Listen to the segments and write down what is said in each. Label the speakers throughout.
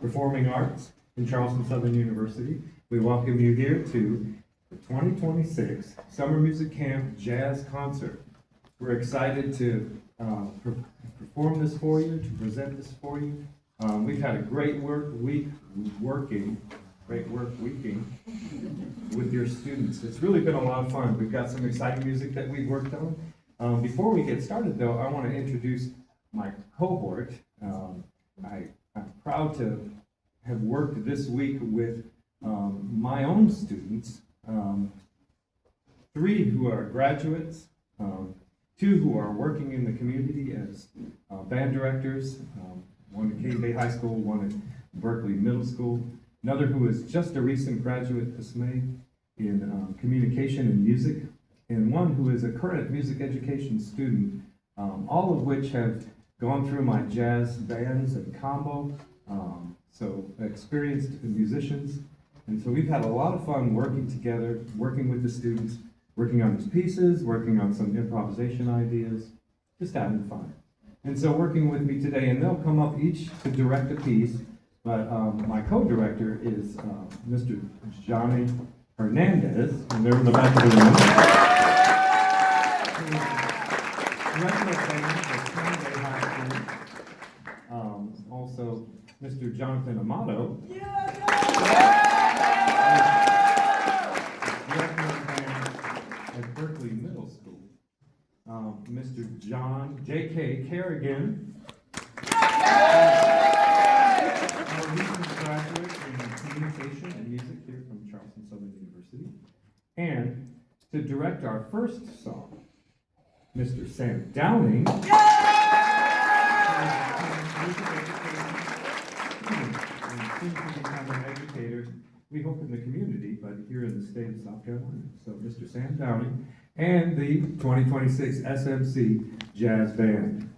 Speaker 1: Performing Arts in Charleston Southern University. We welcome you here to the 2026 Summer Music Camp Jazz Concert. We're excited to perform this for you, to present this for you. We've had a great work weeking with your students. It's really been a lot of fun. We've got some exciting music that we've worked on. Before we get started though, I want to introduce my cohort. I'm proud to have worked this week with my own students, 3 who are graduates, 2 who are working in the community as band directors, one at Cane Bay High School, one at Berkeley Middle School, another who is just a recent graduate this May in communication and music, and one who is a current music education student, all of which have gone through my jazz bands and combo, so experienced musicians. And so we've had a lot of fun working together, working with the students, working on these pieces, working on some improvisation ideas, just having fun. And so working with me today, and they'll come up each to direct a piece, but my co-director is Mr. Johnny Hernandez, and they're in the back of the room. Director of band at Cane Bay High School. Also, Mr. Jonathan Amato. Director of band at Berkeley Middle School. Mr. John J.K. Kerrigan. Our recent graduate in communication and music here from Charleston Southern University. And to direct our first song, Mr. Sam Downing. Soon to become an educator, we hope in the community, but here in the state of South Carolina. So Mr. Sam Downing and the 2026 SMC Jazz Band.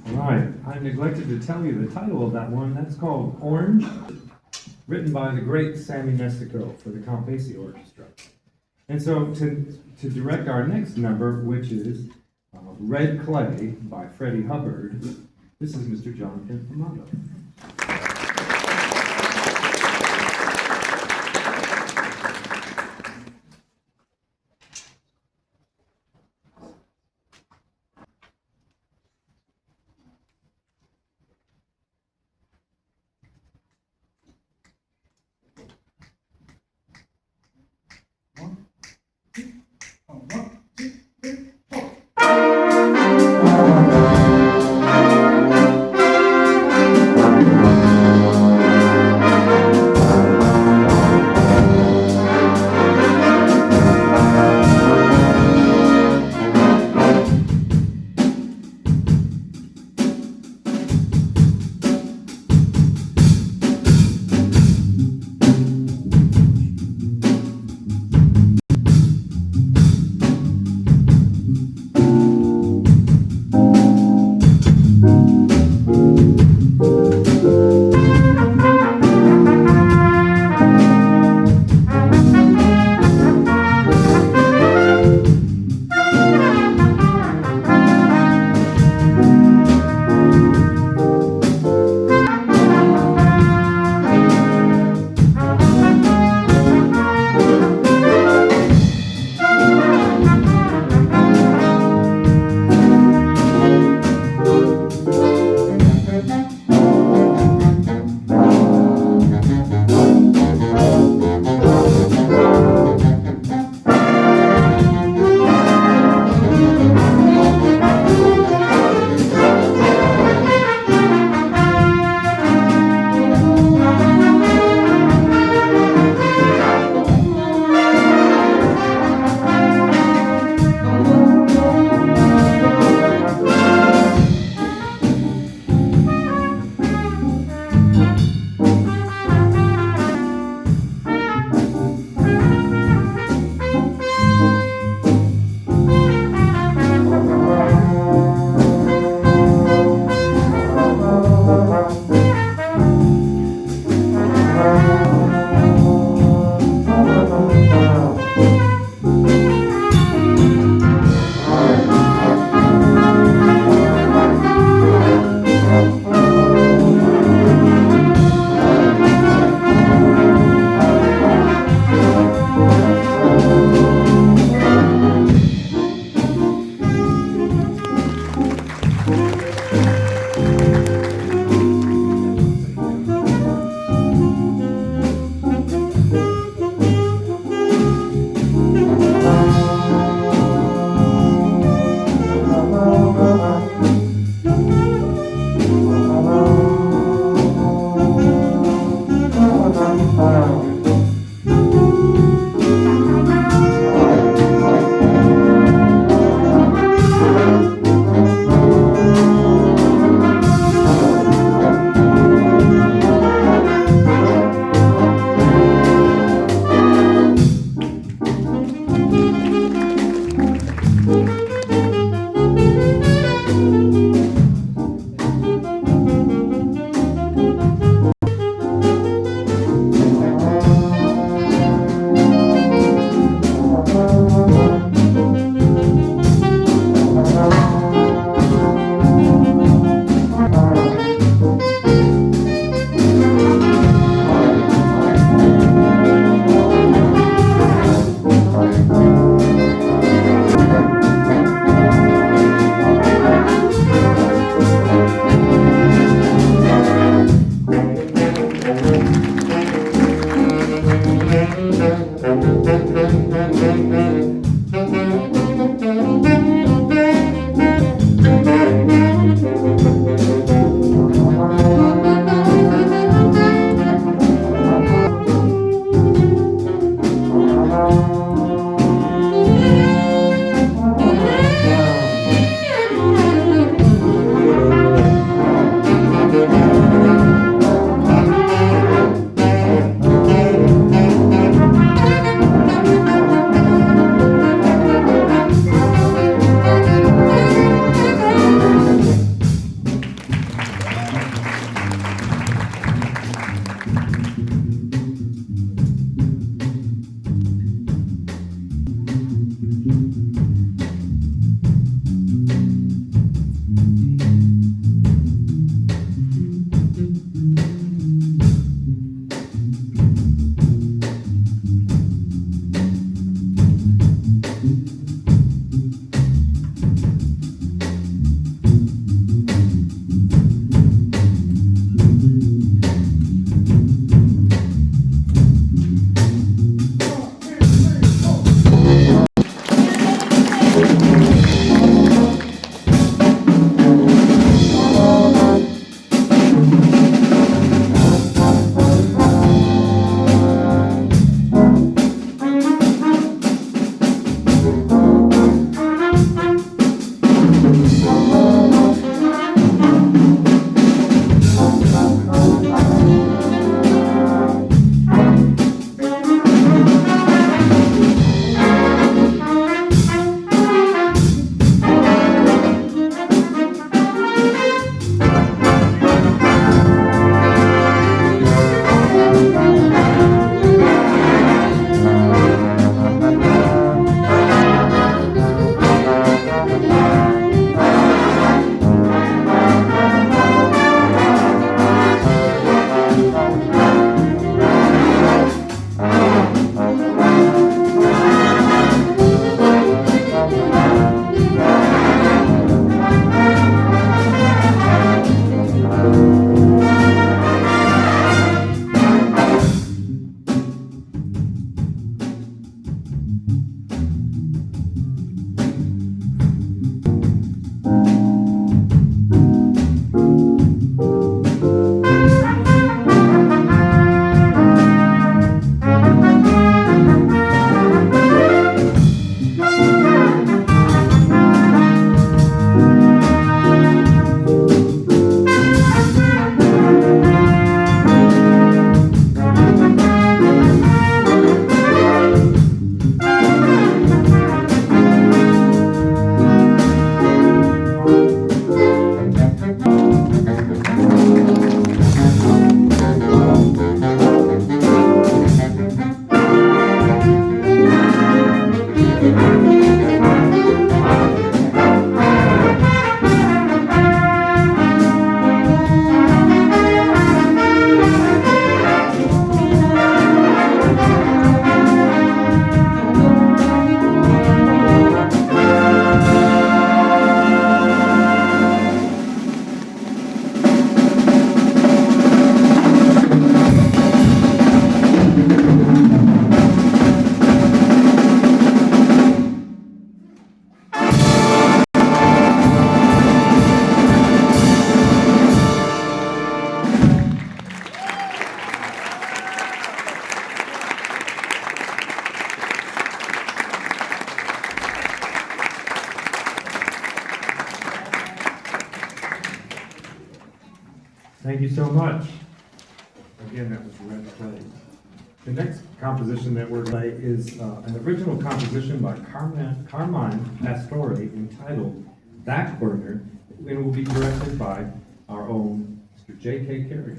Speaker 1: All right, I neglected to tell you the title of that one. That's called Orange, written by the great Sammy Nestico for the Count Basie Orchestra. And so to direct our next number, which is Red Clay by Freddie Hubbard, this is Mr. Jonathan Amato. Thank you so much. Again, that was Red Clay. The next composition that we're going to play is an original composition by Carmine Pastore entitled Back Burner, and it will be directed by our own Mr. J.K. Carey.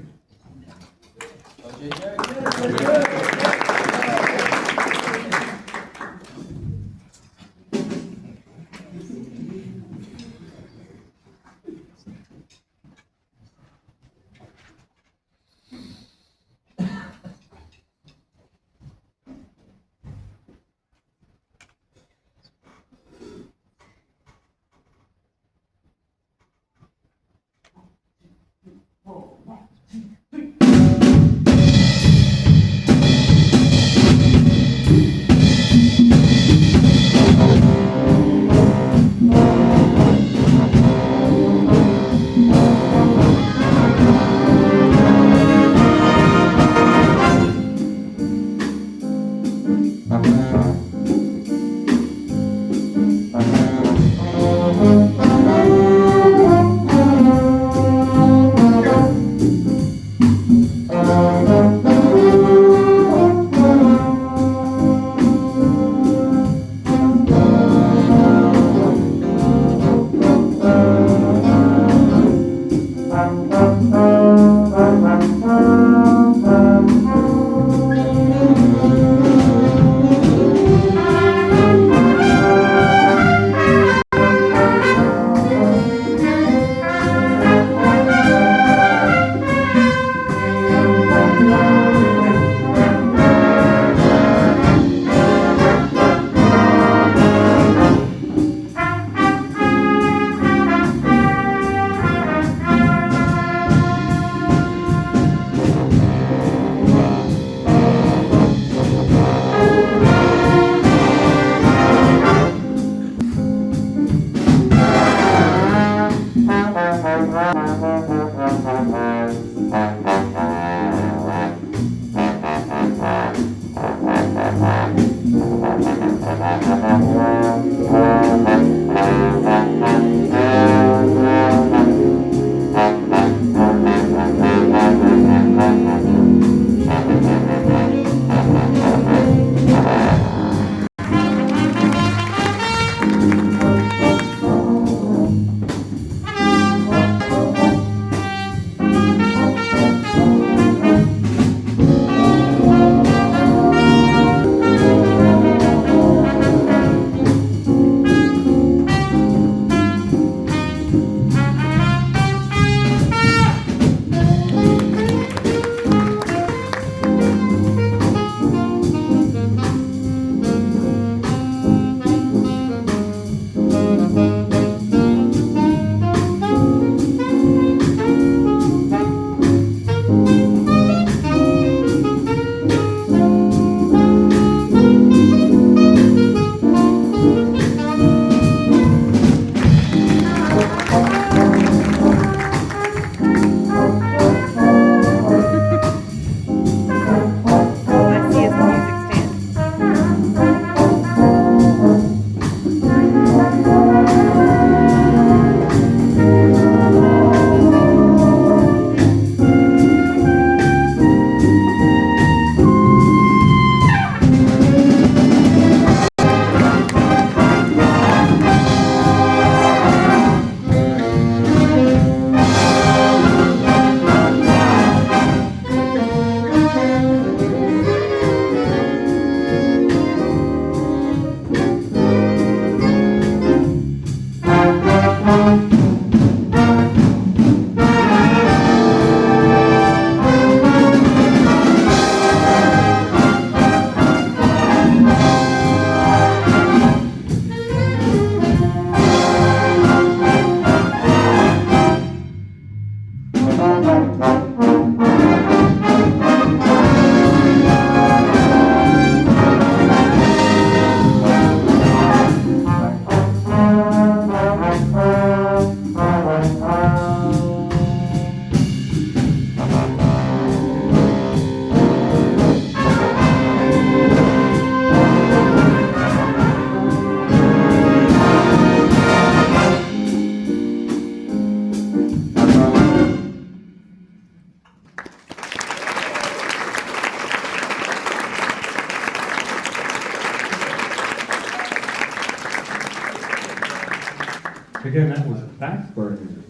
Speaker 1: Again, that was Backburner.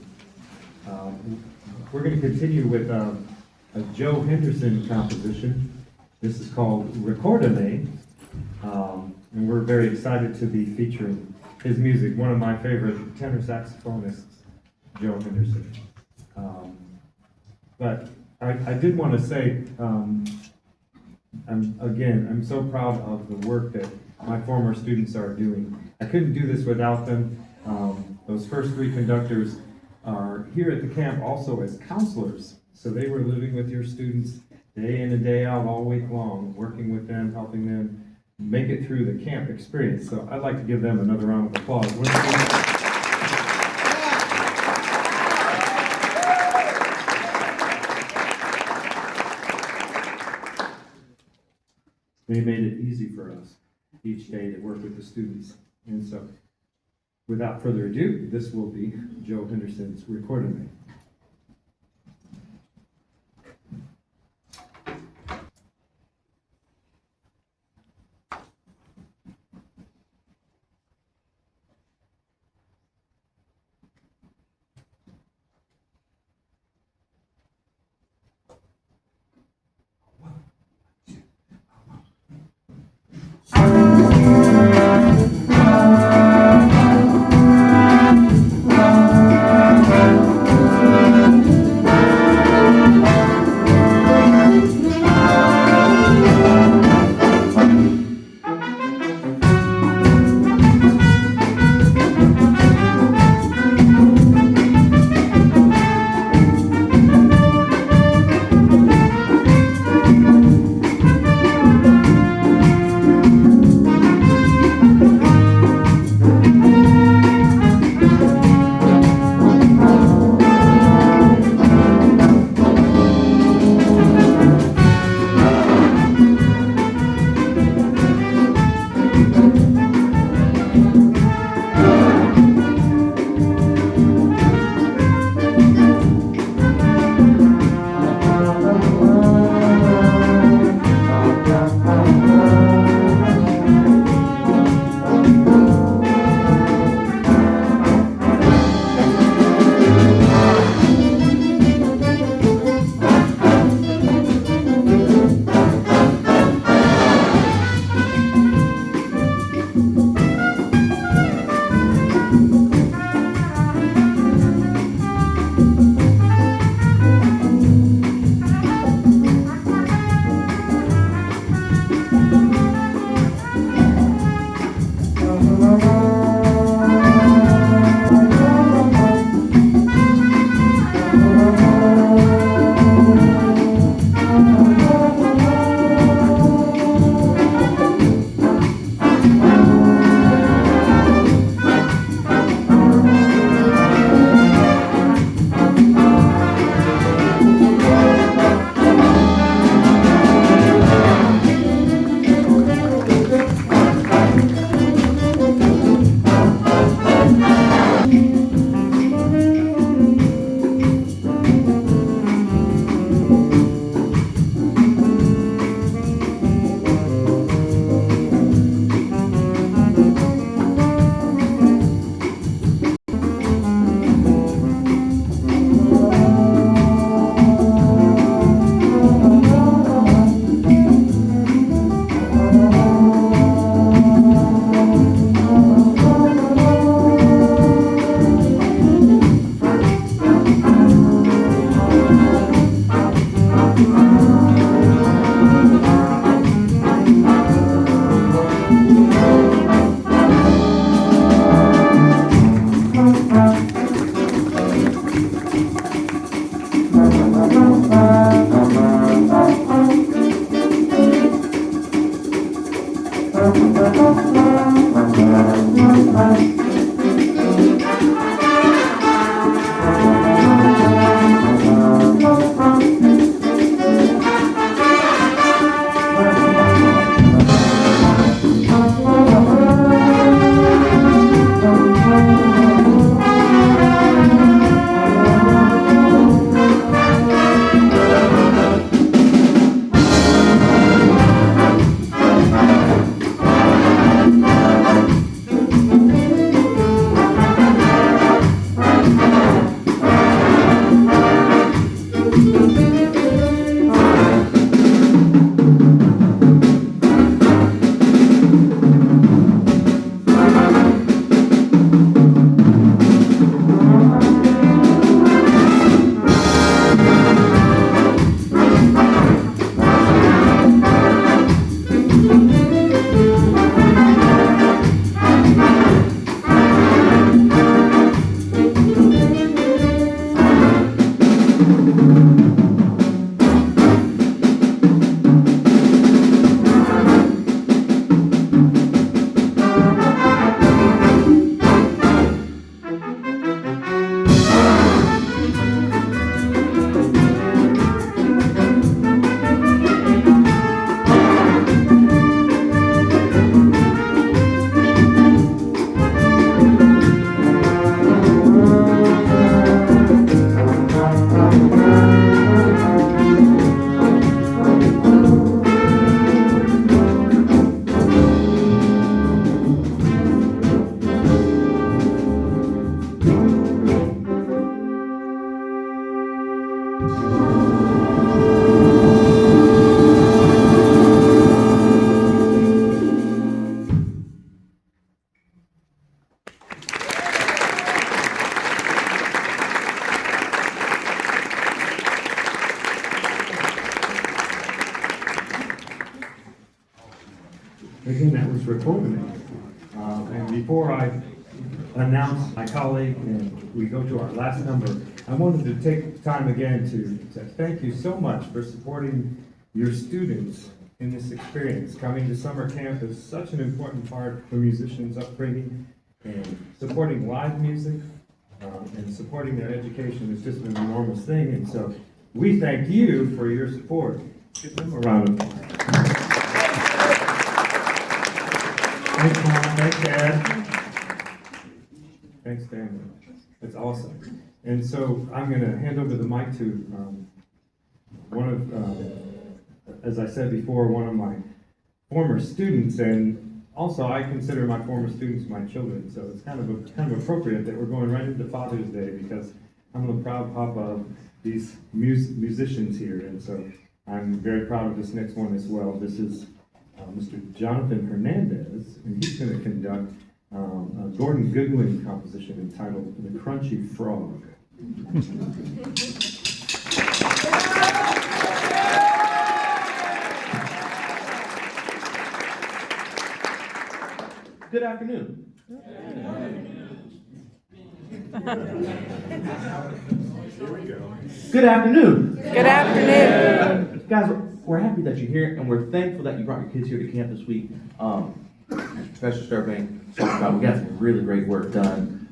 Speaker 1: We're going to continue with a Joe Henderson composition. This is called Recordame, and we're very excited to be featuring his music. One of my favorite tenor saxophonists, Joe Henderson. But I did want to say, I'm so proud of the work that my former students are doing. I couldn't do this without them. Those first three conductors are here at the camp also as counselors. So they were living with your students day in and day out all week long, working with them, helping them make it through the camp experience. So I'd like to give them another round of applause. They made it easy for us each day to work with the students. And so, without further ado, this will be Joe Henderson's Recordame. Again, that was recorded. And before I announce my colleague and we go to our last number, I wanted to take time again to thank you so much for supporting your students in this experience. Coming to summer camp is such an important part for musicians' upbringing, and supporting live music and supporting their education is just an enormous thing. And so we thank you for your support. Give them a round of applause. Thanks, Mom. Thanks, Dad. Thanks, family. That's awesome. And so I'm going to hand over the mic to one of, as I said before, one of my former students, and also I consider my former students my children. So it's kind of appropriate that we're going right into Father's Day, because I'm the proud papa of these musicians here, and so I'm very proud of this next one as well. This is Mr. Jonathan Hernandez, and he's going to conduct a Gordon Goodwin composition entitled The Crunchy Frog.
Speaker 2: Good afternoon. Good afternoon.
Speaker 3: Good afternoon.
Speaker 2: Guys, we're happy that you're here, and we're thankful that you brought your kids here to camp this week. As Professor Sturbank talked about, we got some really great work done.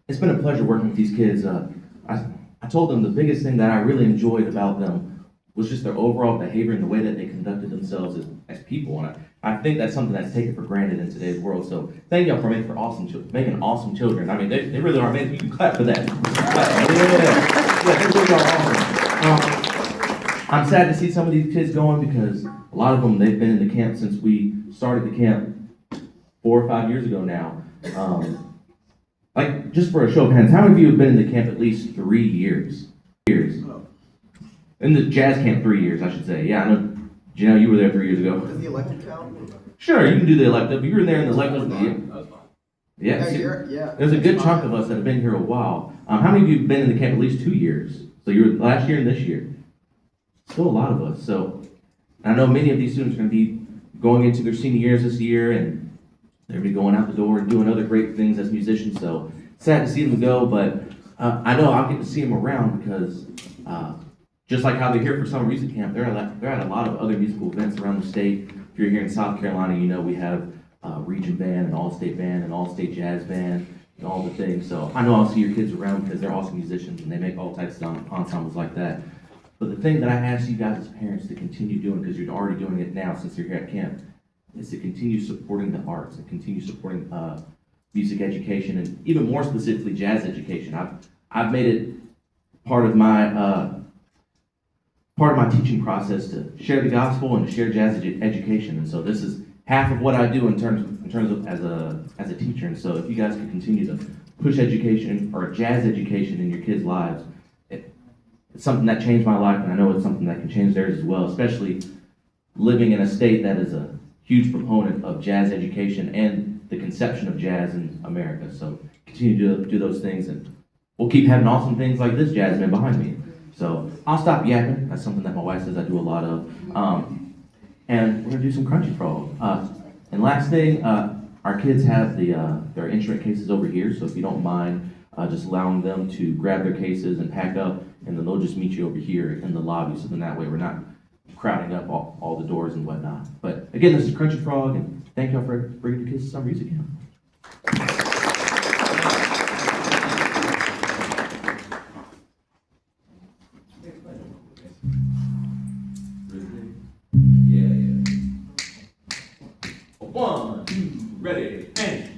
Speaker 2: It's been a pleasure working with these kids. I told them the biggest thing that I really enjoyed about them was just their overall behavior and the way that they conducted themselves as people. And I think that's something that's taken for granted in today's world. So thank y'all for making awesome children. I mean, they really are amazing. You can clap for that. Yeah, they really are awesome. I'm sad to see some of these kids going, because a lot of them, they've been in the camp since we started the camp 4 or 5 years ago now. Like, just for a show of hands, how many of you have been in the camp at least 3 years? In the jazz camp, 3 years, I should say. Yeah, I know, Janelle, you were there 3 years ago.
Speaker 4: Does the elective count?
Speaker 2: Sure, you can do the elective. You were there in the elective. Yeah,
Speaker 4: Yeah.
Speaker 2: there's a good chunk of us that have been here a while. How many of you have been in the camp at least 2 years? So you were last year and this year. Still a lot of us. So I know many of these students are going to be going into their senior years this year, and they're going to be going out the door and doing other great things as musicians. So sad to see them go, but I know I'll get to see them around, because just like how they're here for summer music camp, they're at a lot of other musical events around the state. If you're here in South Carolina, you know we have Region Band, and All-State Band, and All-State Jazz Band, and all the things. So I know I'll see your kids around, because they're awesome musicians, and they make all types of ensembles like that. But the thing that I ask you guys as parents to continue doing, because you're already doing it now since you're here at camp, is to continue supporting the arts and continue supporting music education, and even more specifically jazz education. I've made it part of my teaching process to share the gospel and to share jazz education, and so this is half of what I do in terms of as a teacher. And so if you guys can continue to push education or jazz education in your kids' lives, It's something that changed my life, and I know it's something that can change theirs as well, especially living in a state that is a huge proponent of jazz education and the conception of jazz in America. So continue to do those things, and we'll keep having awesome things like this jazz band behind me. So I'll stop yapping. That's something that my wife says I do a lot of. And we're gonna do some Crunchy Frog. And last thing, our kids have their instrument cases over here, so if you don't mind just allowing them to grab their cases and pack up, and then they'll just meet you over here in the lobby, so then that way we're not crowding up all the doors and whatnot. But again, this is Crunchy Frog, and thank y'all for bringing the kids to some music camp. One, two, ready, and...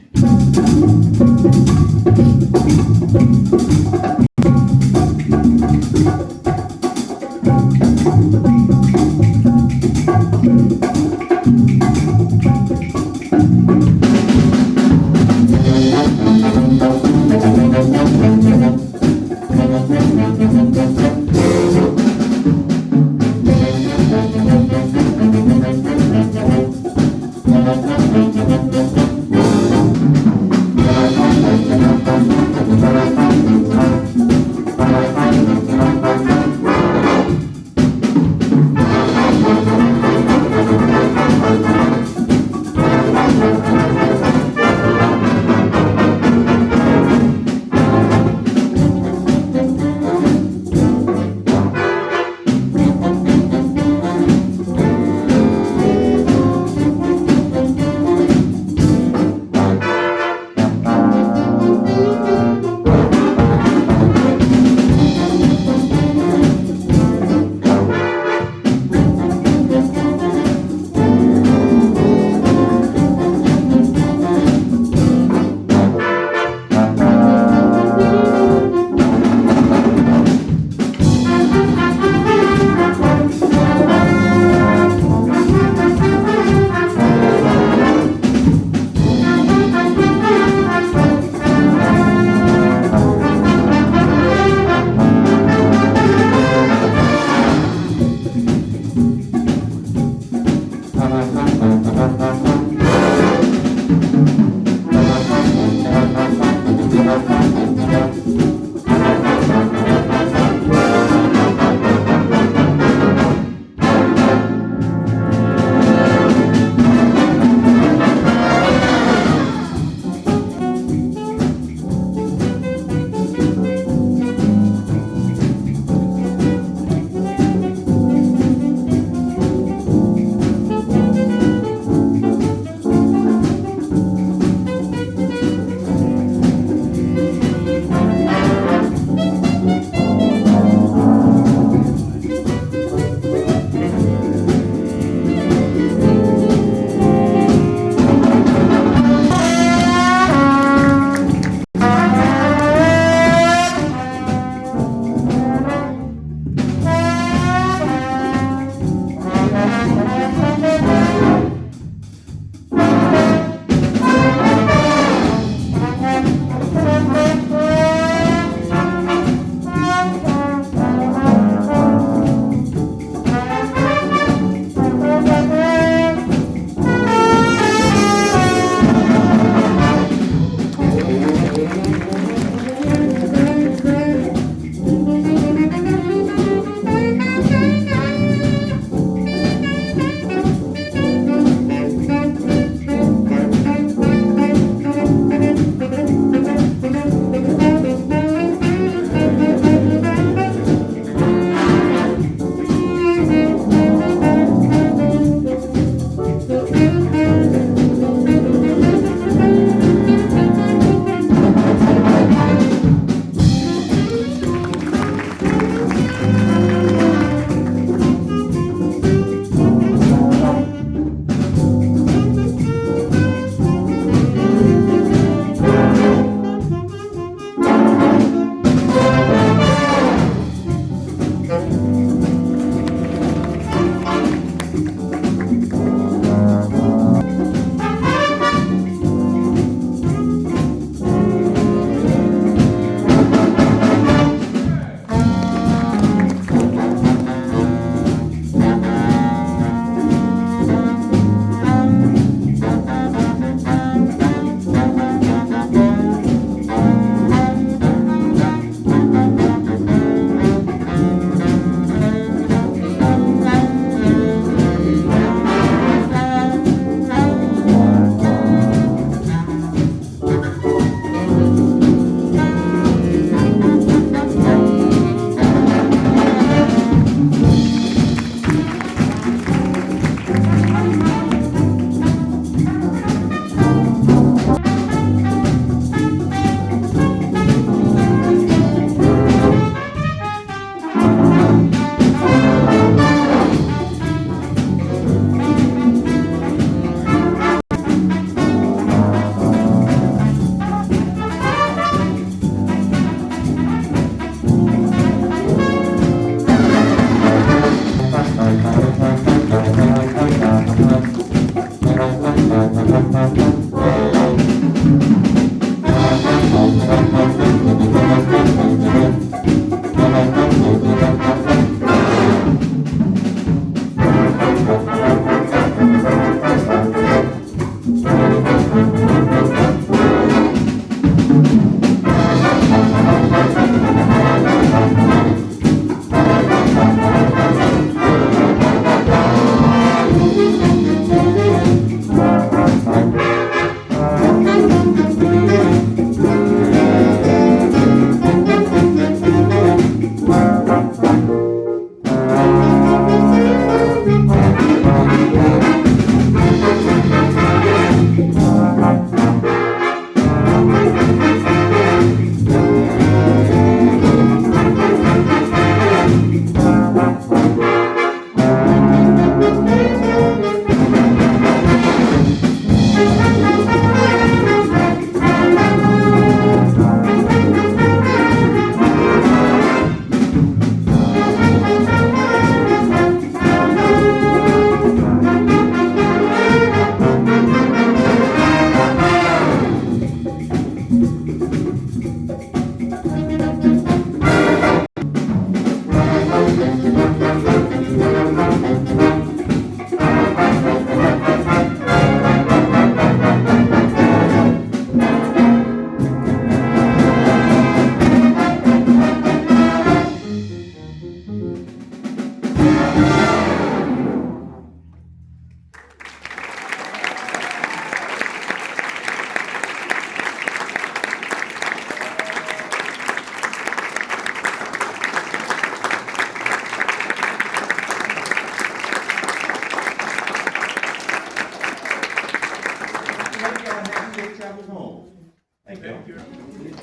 Speaker 2: travels home. Thank you.